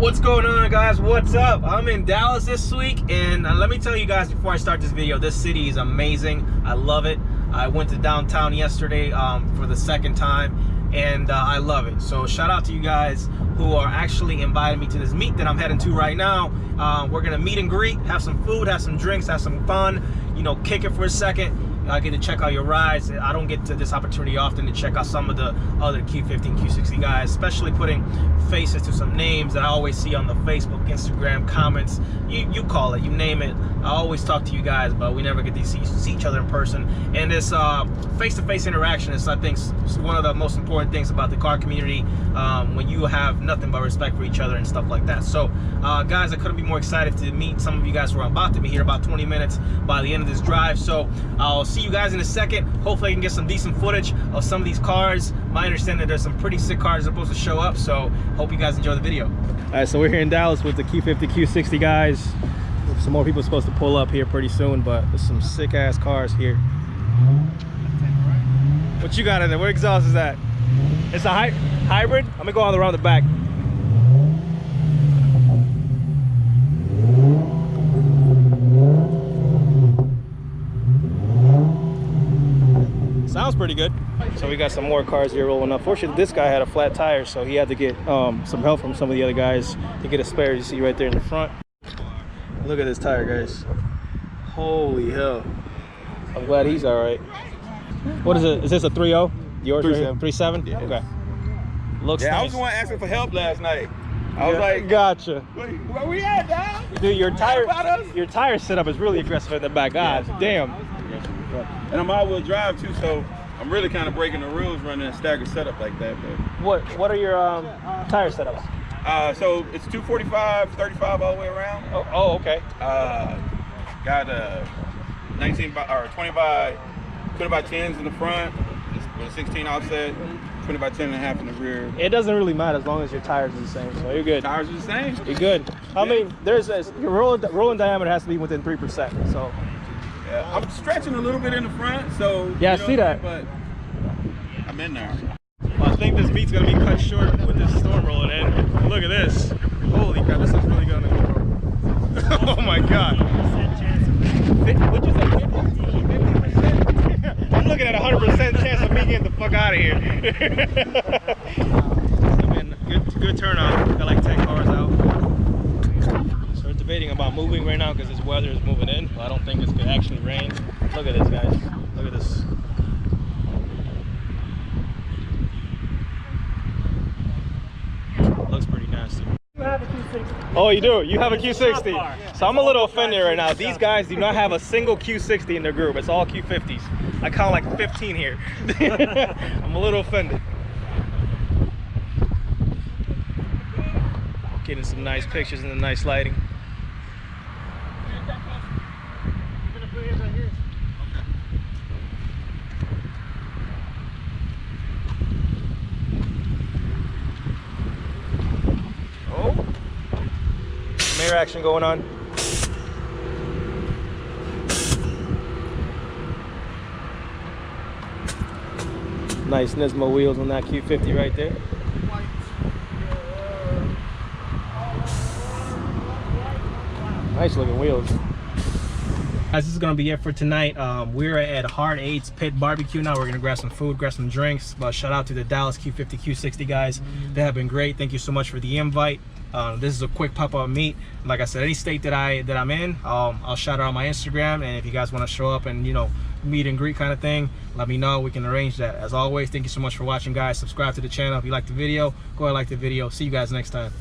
What's going on, guys? What's up? I'm in Dallas this week, and let me tell you guys before I start this video, this city is amazing. I love it. I went to downtown yesterday for the second time, and I love it. So shout out to you guys who are actually inviting me to this meet that I'm heading to right now. We're gonna meet and greet, have some food, have some drinks, have some fun, you know, kick it for a second. I get to check out your rides. I don't get to this opportunity often to check out some of the other Q50 and Q60 guys, especially putting faces to some names that I always see on the Facebook, Instagram comments. You call it, you name it. I always talk to you guys, but we never get to see each other in person. And this face-to-face interaction is, I think, one of the most important things about the car community, when you have nothing but respect for each other and stuff like that. So, guys, I couldn't be more excited to meet some of you guys who are about to be here about 20 minutes by the end of this drive. So I'll see you guys in a second. Hopefully I can get some decent footage of some of these cars. My understanding there's some pretty sick cars supposed to show up, so hope you guys enjoy the video. All right, so we're here in Dallas with the Q50, Q60 guys. Some more people supposed to pull up here pretty soon, but there's some sick ass cars here. What you got in there? What exhaust is that? It's a hybrid? I'm gonna go all around the back. Sounds pretty good. So we got some more cars here rolling up. Fortunately, this guy had a flat tire, so he had to get some help from some of the other guys to get a spare. You see right there in the front. Look at this tire, guys. Holy hell. I'm glad he's all right. What is it? Is this a 3.0? Yours? 3.7? Yeah. Okay. Looks nice. nice. I was the one asking for help last night. I was like, gotcha. Where we at, dog? Dude, your tire setup is really aggressive in the back. God damn. And I'm all-wheel drive too, so I'm really kind of breaking the rules running a staggered setup like that. But What are your tire setups? so it's 245, 35 all the way around. Oh, okay. Got a 20 by 10s in the front with a 16 offset, 20 by 10 and a half in the rear. It doesn't really matter as long as your tires are the same, so you're good. Tires are the same. You're good. I mean, your rolling diameter has to be within 3%. So. Yeah, I'm stretching a little bit in the front, so yeah, I see that. But I'm in there. Well, I think this meet's gonna be cut short with this storm rolling in. Look at this. Holy crap, this is really gonna go. Oh my god. What'd you say? 50%? I'm looking at 100% chance of me getting the fuck out of here. I mean, good turnout. Got like 10 cars out. So we're debating about moving right now because this weather is moving in. But I don't think it's gonna actually rain. Look at this, guys. Look at this. Looks pretty nasty. You have a Q60. Oh, you do? You have a Q60. So I'm a little offended right now. These guys do not have a single Q60 in their group. It's all Q50s. I count like 15 here. I'm a little offended. Getting some nice pictures and the nice lighting. Mirror action going on. Nice Nismo wheels on that Q50 right there. Nice looking wheels. Guys, this is gonna be it for tonight. We're at Hard 8's Pit Barbecue now. We're gonna grab some food, grab some drinks. But shout out to the Dallas Q50, Q60 guys. They have been great. Thank you so much for the invite. This is a quick pop-up meet. Like I said, any state that I'm in, I'll shout out on my Instagram. And if you guys want to show up and, you know, meet and greet kind of thing, let me know. We can arrange that. As always, thank you so much for watching, guys. Subscribe to the channel if you like the video. Go ahead and like the video. See you guys next time.